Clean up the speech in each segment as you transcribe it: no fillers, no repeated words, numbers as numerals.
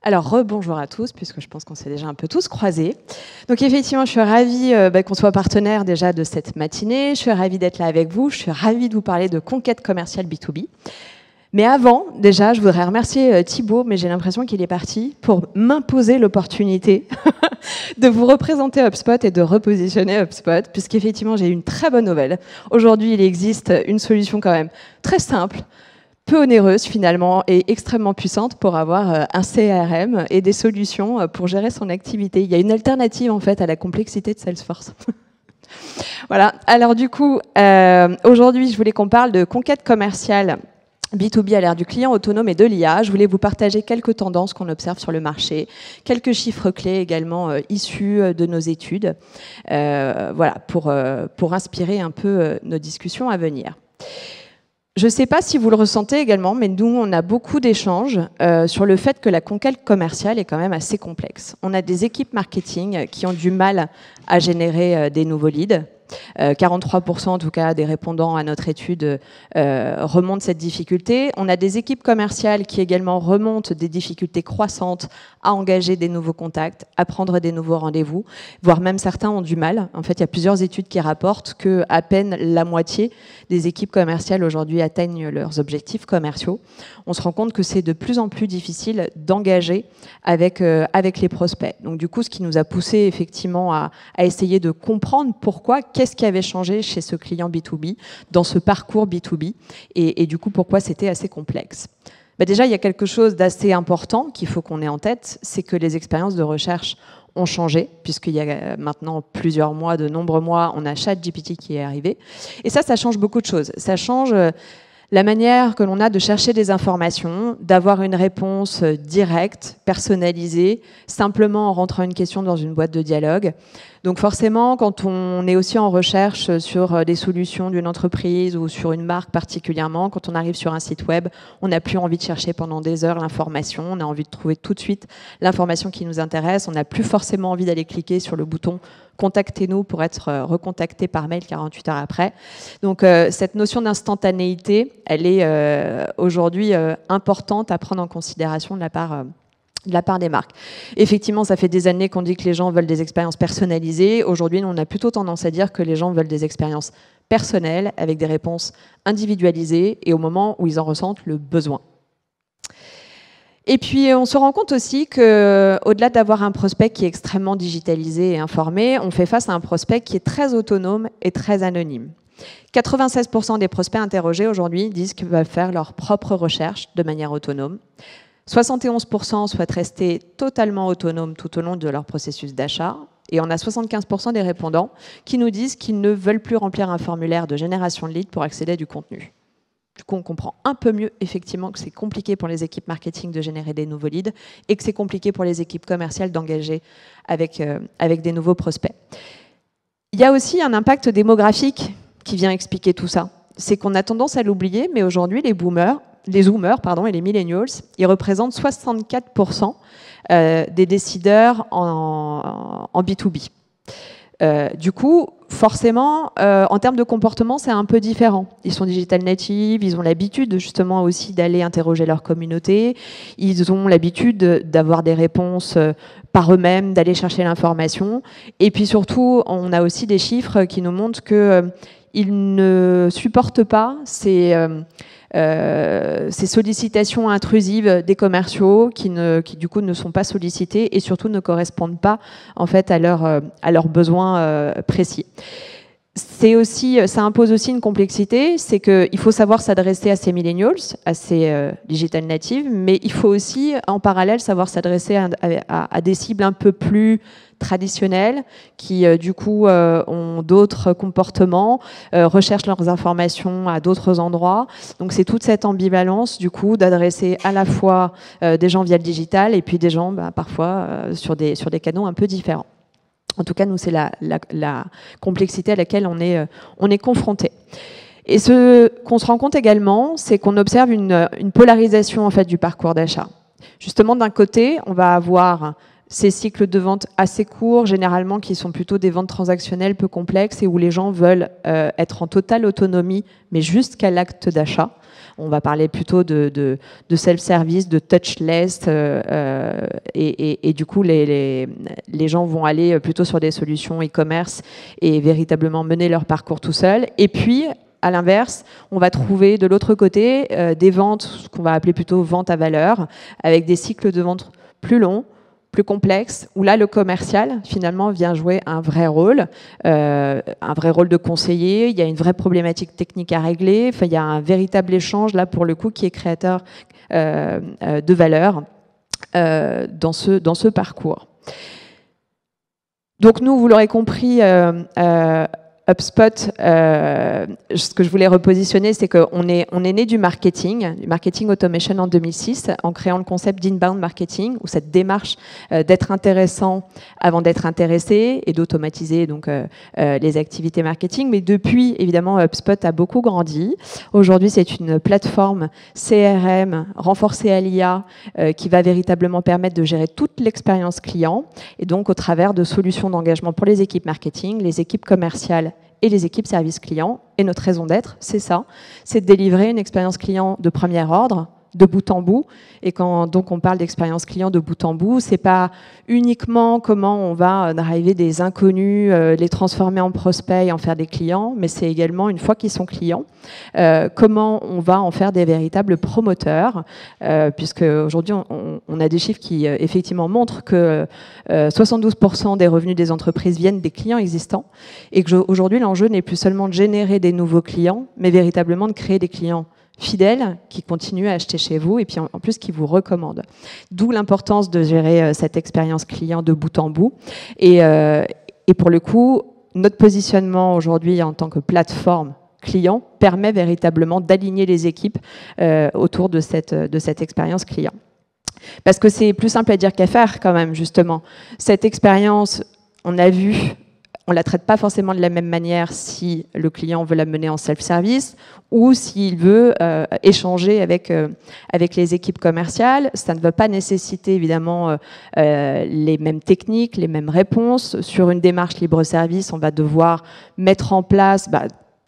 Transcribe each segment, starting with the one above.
Alors, rebonjour à tous, puisque je pense qu'on s'est déjà un peu tous croisés. Donc, effectivement, je suis ravie qu'on soit partenaire déjà de cette matinée. Je suis ravie d'être là avec vous. Je suis ravie de vous parler de conquête commerciale B2B. Mais avant, déjà, je voudrais remercier Thibaut, mais j'ai l'impression qu'il est parti pour m'imposer l'opportunité de vous représenter HubSpot et de repositionner HubSpot, puisqu'effectivement, j'ai une très bonne nouvelle. Aujourd'hui, il existe une solution quand même très simple, peu onéreuse finalement et extrêmement puissante pour avoir un CRM et des solutions pour gérer son activité. Il y a une alternative en fait à la complexité de Salesforce. Voilà. Alors du coup, aujourd'hui, je voulais qu'on parle de conquête commerciale B2B à l'ère du client autonome et de l'IA. Je voulais vous partager quelques tendances qu'on observe sur le marché, quelques chiffres clés également issus de nos études, voilà, pour inspirer un peu nos discussions à venir. Je ne sais pas si vous le ressentez également, mais nous, on a beaucoup d'échanges sur le fait que la conquête commerciale est quand même assez complexe. On a des équipes marketing qui ont du mal à générer des nouveaux leads. 43% en tout cas des répondants à notre étude remontent cette difficulté. On a des équipes commerciales qui également remontent des difficultés croissantes à engager des nouveaux contacts, à prendre des nouveaux rendez-vous, voire même certains ont du mal. En fait, il y a plusieurs études qui rapportent qu'à peine la moitié des équipes commerciales aujourd'hui atteignent leurs objectifs commerciaux. On se rend compte que c'est de plus en plus difficile d'engager avec les prospects. Donc du coup, ce qui nous a poussé effectivement à essayer de comprendre pourquoi, qu'est-ce qui avait changé chez ce client B2B, dans ce parcours B2B, et du coup, pourquoi c'était assez complexe. Déjà, il y a quelque chose d'assez important qu'il faut qu'on ait en tête, c'est que les expériences de recherche ont changé, puisqu'il y a maintenant plusieurs mois, de nombreux mois, on a ChatGPT qui est arrivé. Et ça change beaucoup de choses. Ça change la manière que l'on a de chercher des informations, d'avoir une réponse directe, personnalisée, simplement en rentrant une question dans une boîte de dialogue. Donc forcément, quand on est aussi en recherche sur des solutions d'une entreprise ou sur une marque particulièrement, quand on arrive sur un site web, on n'a plus envie de chercher pendant des heures l'information, on a envie de trouver tout de suite l'information qui nous intéresse, on n'a plus forcément envie d'aller cliquer sur le bouton « Contactez-nous » pour être recontacté par mail 48 heures après. Donc cette notion d'instantanéité, elle est aujourd'hui importante à prendre en considération de la part des marques. Effectivement, ça fait des années qu'on dit que les gens veulent des expériences personnalisées. Aujourd'hui, on a plutôt tendance à dire que les gens veulent des expériences personnelles avec des réponses individualisées et au moment où ils en ressentent le besoin. Et puis, on se rend compte aussi qu'au-delà d'avoir un prospect qui est extrêmement digitalisé et informé, on fait face à un prospect qui est très autonome et très anonyme. 96% des prospects interrogés aujourd'hui disent qu'ils veulent faire leur propre recherche de manière autonome. 71% souhaitent rester totalement autonomes tout au long de leur processus d'achat. Et on a 75% des répondants qui nous disent qu'ils ne veulent plus remplir un formulaire de génération de leads pour accéder à du contenu. Du coup, on comprend un peu mieux effectivement que c'est compliqué pour les équipes marketing de générer des nouveaux leads et que c'est compliqué pour les équipes commerciales d'engager avec des nouveaux prospects. Il y a aussi un impact démographique qui vient expliquer tout ça. C'est qu'on a tendance à l'oublier, mais aujourd'hui, les zoomers et les millennials, ils représentent 64% des décideurs en B2B. Du coup, forcément, en termes de comportement, c'est un peu différent. Ils sont digital natives, ils ont l'habitude justement aussi d'aller interroger leur communauté, ils ont l'habitude d'avoir des réponses par eux-mêmes, d'aller chercher l'information. Et puis surtout, on a aussi des chiffres qui nous montrent qu'ils ne supportent pas ces sollicitations intrusives des commerciaux qui du coup ne sont pas sollicités et surtout ne correspondent pas en fait à leurs besoins précis. Ça impose aussi une complexité, c'est qu'il faut savoir s'adresser à ces millennials, à ces digital natives, mais il faut aussi en parallèle savoir s'adresser à des cibles un peu plus traditionnelles qui du coup ont d'autres comportements, recherchent leurs informations à d'autres endroits. Donc c'est toute cette ambivalence du coup d'adresser à la fois des gens via le digital et puis des gens parfois sur des canaux un peu différents. En tout cas, nous, c'est la complexité à laquelle on est confronté. Et ce qu'on se rend compte également, c'est qu'on observe une polarisation en fait, du parcours d'achat. Justement, d'un côté, on va avoir ces cycles de vente assez courts, généralement qui sont plutôt des ventes transactionnelles peu complexes et où les gens veulent être en totale autonomie, mais jusqu'à l'acte d'achat. On va parler plutôt de self-service, de touchless, et du coup, les gens vont aller plutôt sur des solutions e-commerce et véritablement mener leur parcours tout seul. Et puis, à l'inverse, on va trouver de l'autre côté des ventes, ce qu'on va appeler plutôt vente à valeur, avec des cycles de vente plus longs, plus complexe, où là, le commercial, finalement, vient jouer un vrai rôle de conseiller. Il y a une vraie problématique technique à régler. Enfin, il y a un véritable échange, là, pour le coup, qui est créateur de valeur dans ce parcours. Donc, nous, vous l'aurez compris, HubSpot, ce que je voulais repositionner, c'est qu'on est né du marketing automation en 2006, en créant le concept d'inbound marketing, où cette démarche d'être intéressant avant d'être intéressé et d'automatiser donc les activités marketing. Mais depuis, évidemment, HubSpot a beaucoup grandi. Aujourd'hui, c'est une plateforme CRM renforcée à l'IA qui va véritablement permettre de gérer toute l'expérience client, et donc au travers de solutions d'engagement pour les équipes marketing, les équipes commerciales et les équipes service client. Et notre raison d'être, c'est ça, c'est de délivrer une expérience client de premier ordre, de bout en bout. Et quand donc on parle d'expérience client de bout en bout, c'est pas uniquement comment on va arriver des inconnus, les transformer en prospects, en faire des clients, mais c'est également, une fois qu'ils sont clients, comment on va en faire des véritables promoteurs, puisque aujourd'hui on a des chiffres qui effectivement montrent que 72% des revenus des entreprises viennent des clients existants, et que aujourd'hui l'enjeu n'est plus seulement de générer des nouveaux clients, mais véritablement de créer des clients fidèles qui continuent à acheter chez vous et puis en plus qui vous recommandent. D'où l'importance de gérer cette expérience client de bout en bout. Et pour le coup, notre positionnement aujourd'hui en tant que plateforme client permet véritablement d'aligner les équipes autour de cette expérience client. Parce que c'est plus simple à dire qu'à faire quand même, justement. Cette expérience, on a vu, on ne la traite pas forcément de la même manière si le client veut la mener en self-service ou s'il veut échanger avec les équipes commerciales. Ça ne va pas nécessiter évidemment les mêmes techniques, les mêmes réponses. Sur une démarche libre-service, on va devoir mettre en place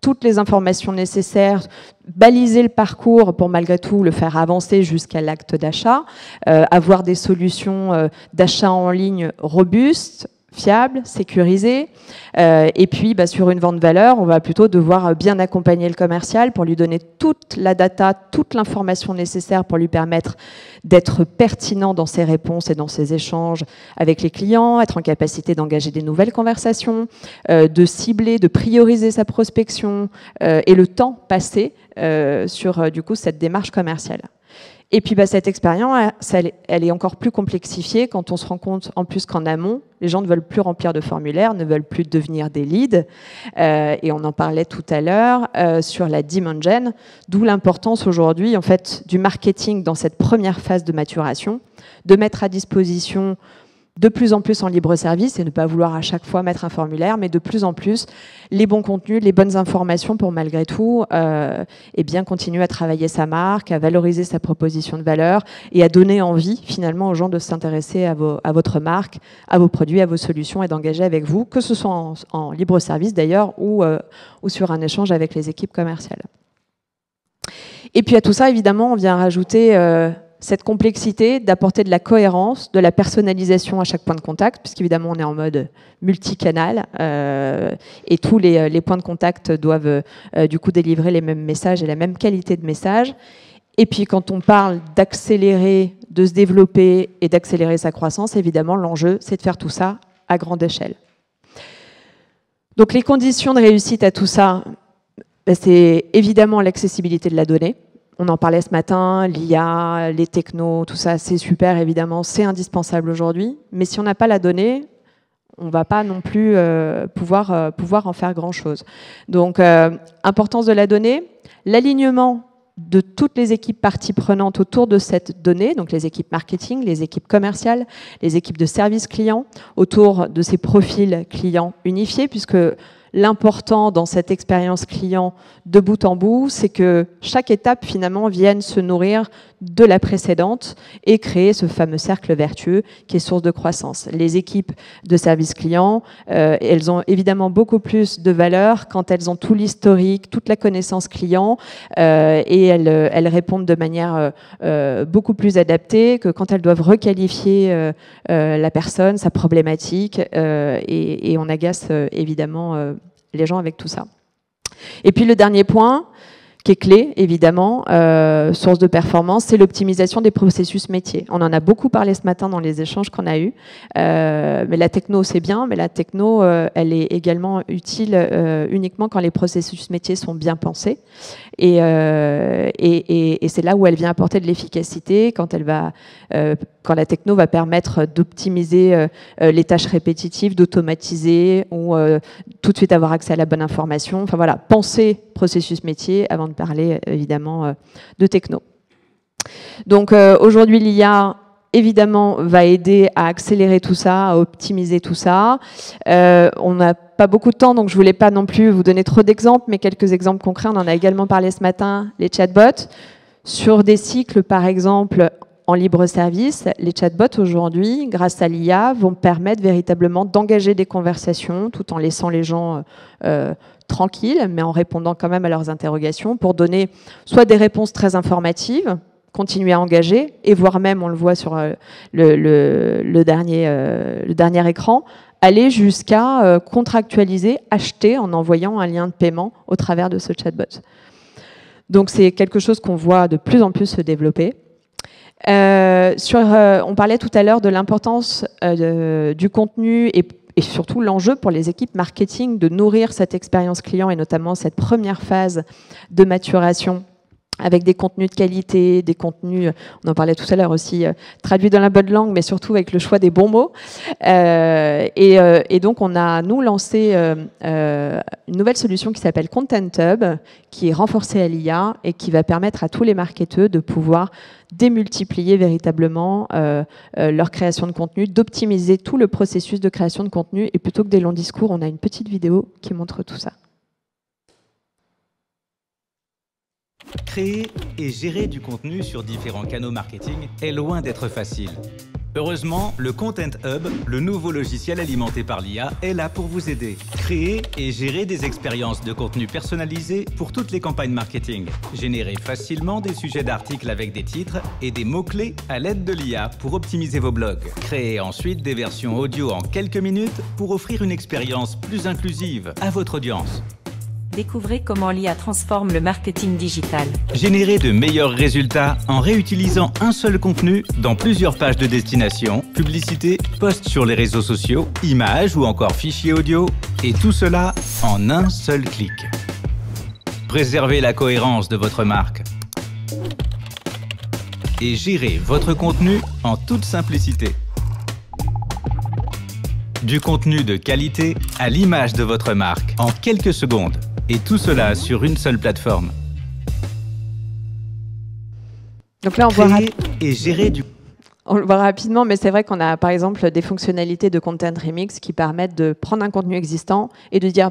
toutes les informations nécessaires, baliser le parcours pour malgré tout le faire avancer jusqu'à l'acte d'achat, avoir des solutions d'achat en ligne robustes, fiable, sécurisé, et puis sur une vente valeur, on va plutôt devoir bien accompagner le commercial pour lui donner toute la data, toute l'information nécessaire pour lui permettre d'être pertinent dans ses réponses et dans ses échanges avec les clients, être en capacité d'engager des nouvelles conversations, de cibler, de prioriser sa prospection et le temps passé sur du coup cette démarche commerciale. Et puis cette expérience, elle est encore plus complexifiée quand on se rend compte en plus qu'en amont, les gens ne veulent plus remplir de formulaires, ne veulent plus devenir des leads. Et on en parlait tout à l'heure sur la demand gen, d'où l'importance aujourd'hui en fait du marketing dans cette première phase de maturation, de mettre à disposition de plus en plus en libre service et ne pas vouloir à chaque fois mettre un formulaire, mais de plus en plus les bons contenus, les bonnes informations pour malgré tout bien continuer à travailler sa marque, à valoriser sa proposition de valeur et à donner envie finalement aux gens de s'intéresser à votre marque, à vos produits, à vos solutions et d'engager avec vous, que ce soit en libre service d'ailleurs ou sur un échange avec les équipes commerciales. Et puis à tout ça, évidemment, on vient rajouter cette complexité d'apporter de la cohérence, de la personnalisation à chaque point de contact, puisqu'évidemment on est en mode multicanal et tous les points de contact doivent du coup délivrer les mêmes messages et la même qualité de message. Et puis quand on parle d'accélérer, de se développer et d'accélérer sa croissance, évidemment l'enjeu c'est de faire tout ça à grande échelle. Donc les conditions de réussite à tout ça, c'est évidemment l'accessibilité de la donnée. On en parlait ce matin, l'IA, les technos, tout ça, c'est super, évidemment, c'est indispensable aujourd'hui. Mais si on n'a pas la donnée, on ne va pas non plus pouvoir en faire grand-chose. Donc, importance de la donnée, l'alignement de toutes les équipes parties prenantes autour de cette donnée, donc les équipes marketing, les équipes commerciales, les équipes de service client, autour de ces profils clients unifiés, puisque l'important dans cette expérience client de bout en bout, c'est que chaque étape finalement vienne se nourrir de la précédente et créer ce fameux cercle vertueux qui est source de croissance. Les équipes de service client, elles ont évidemment beaucoup plus de valeur quand elles ont tout l'historique, toute la connaissance client et elles répondent de manière beaucoup plus adaptée que quand elles doivent requalifier la personne, sa problématique et on agace évidemment les gens avec tout ça. Et puis le dernier point, qui est clé, évidemment, source de performance, c'est l'optimisation des processus métiers. On en a beaucoup parlé ce matin dans les échanges qu'on a eus, mais la techno, c'est bien, mais la techno, elle est également utile uniquement quand les processus métiers sont bien pensés. Et c'est là où elle vient apporter de l'efficacité, quand la techno va permettre d'optimiser les tâches répétitives, d'automatiser ou tout de suite avoir accès à la bonne information. Enfin voilà, penser processus métier avant de parler évidemment de techno. Donc aujourd'hui, l'IA évidemment va aider à accélérer tout ça, à optimiser tout ça. On n'a pas beaucoup de temps, donc je voulais pas non plus vous donner trop d'exemples, mais quelques exemples concrets. On en a également parlé ce matin, les chatbots. Sur des cycles, par exemple, en libre service, les chatbots aujourd'hui, grâce à l'IA, vont permettre véritablement d'engager des conversations tout en laissant les gens tranquilles, mais en répondant quand même à leurs interrogations pour donner soit des réponses très informatives, continuer à engager, et voire même, on le voit sur le dernier écran, aller jusqu'à contractualiser, acheter en envoyant un lien de paiement au travers de ce chatbot. Donc c'est quelque chose qu'on voit de plus en plus se développer. On parlait tout à l'heure de l'importance du contenu et surtout l'enjeu pour les équipes marketing de nourrir cette expérience client et notamment cette première phase de maturation avec des contenus de qualité, des contenus, on en parlait tout à l'heure aussi, traduits dans la bonne langue, mais surtout avec le choix des bons mots. Et donc, on a, nous, lancé une nouvelle solution qui s'appelle Content Hub, qui est renforcée à l'IA et qui va permettre à tous les marketeurs de pouvoir démultiplier véritablement leur création de contenu, d'optimiser tout le processus de création de contenu. Et plutôt que des longs discours, on a une petite vidéo qui montre tout ça. Créer et gérer du contenu sur différents canaux marketing est loin d'être facile. Heureusement, le Content Hub, le nouveau logiciel alimenté par l'IA, est là pour vous aider. Créer et gérer des expériences de contenu personnalisées pour toutes les campagnes marketing. Générer facilement des sujets d'articles avec des titres et des mots-clés à l'aide de l'IA pour optimiser vos blogs. Créer ensuite des versions audio en quelques minutes pour offrir une expérience plus inclusive à votre audience. Découvrez comment l'IA transforme le marketing digital. Générer de meilleurs résultats en réutilisant un seul contenu dans plusieurs pages de destination, publicité, posts sur les réseaux sociaux, images ou encore fichiers audio, et tout cela en un seul clic. Préservez la cohérence de votre marque et gérez votre contenu en toute simplicité. Du contenu de qualité à l'image de votre marque en quelques secondes. Et tout cela sur une seule plateforme. Donc là, on le voit rapidement, mais c'est vrai qu'on a par exemple des fonctionnalités de Content Remix qui permettent de prendre un contenu existant et de dire,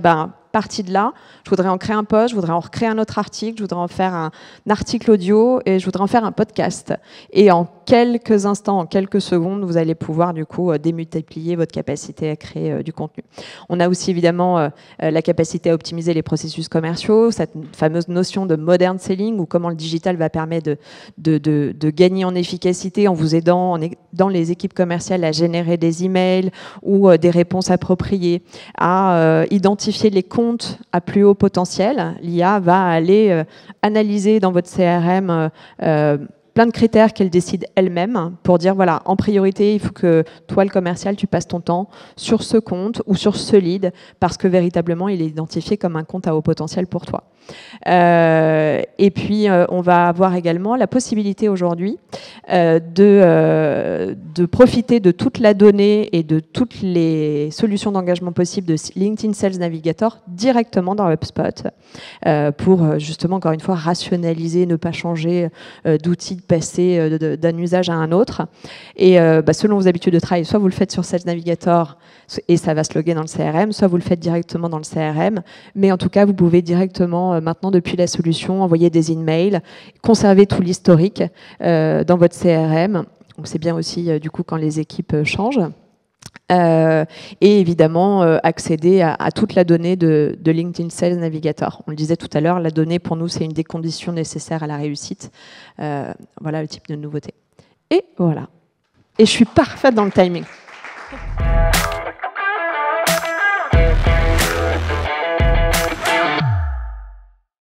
partie de là, je voudrais en créer un post, je voudrais en recréer un autre article, je voudrais en faire un article audio et je voudrais en faire un podcast. Et en quelques instants, en quelques secondes, vous allez pouvoir du coup démultiplier votre capacité à créer du contenu. On a aussi évidemment la capacité à optimiser les processus commerciaux, cette fameuse notion de modern selling ou comment le digital va permettre de gagner en efficacité en vous aidant dans les équipes commerciales à générer des emails ou des réponses appropriées, à identifier les comptes à plus haut potentiel. L'IA va aller analyser dans votre CRM plein de critères qu'elle décide elle-même pour dire, voilà, en priorité, il faut que toi, le commercial, tu passes ton temps sur ce compte ou sur ce lead parce que véritablement, il est identifié comme un compte à haut potentiel pour toi. Et puis, on va avoir également la possibilité aujourd'hui de profiter de toute la donnée et de toutes les solutions d'engagement possibles de LinkedIn Sales Navigator directement dans HubSpot pour justement, encore une fois, rationaliser, ne pas changer d'outil, passer d'un usage à un autre. Et selon vos habitudes de travail, soit vous le faites sur Sales Navigator et ça va se loguer dans le CRM, soit vous le faites directement dans le CRM, mais en tout cas, vous pouvez directement simplement, maintenant, depuis la solution, envoyer des emails, conserver tout l'historique dans votre CRM. Donc, c'est bien aussi, du coup, quand les équipes changent. Et évidemment, accéder à toute la donnée de LinkedIn Sales Navigator. On le disait tout à l'heure, la donnée, pour nous, c'est une des conditions nécessaires à la réussite. Voilà le type de nouveauté. Et voilà. Et je suis parfaite dans le timing.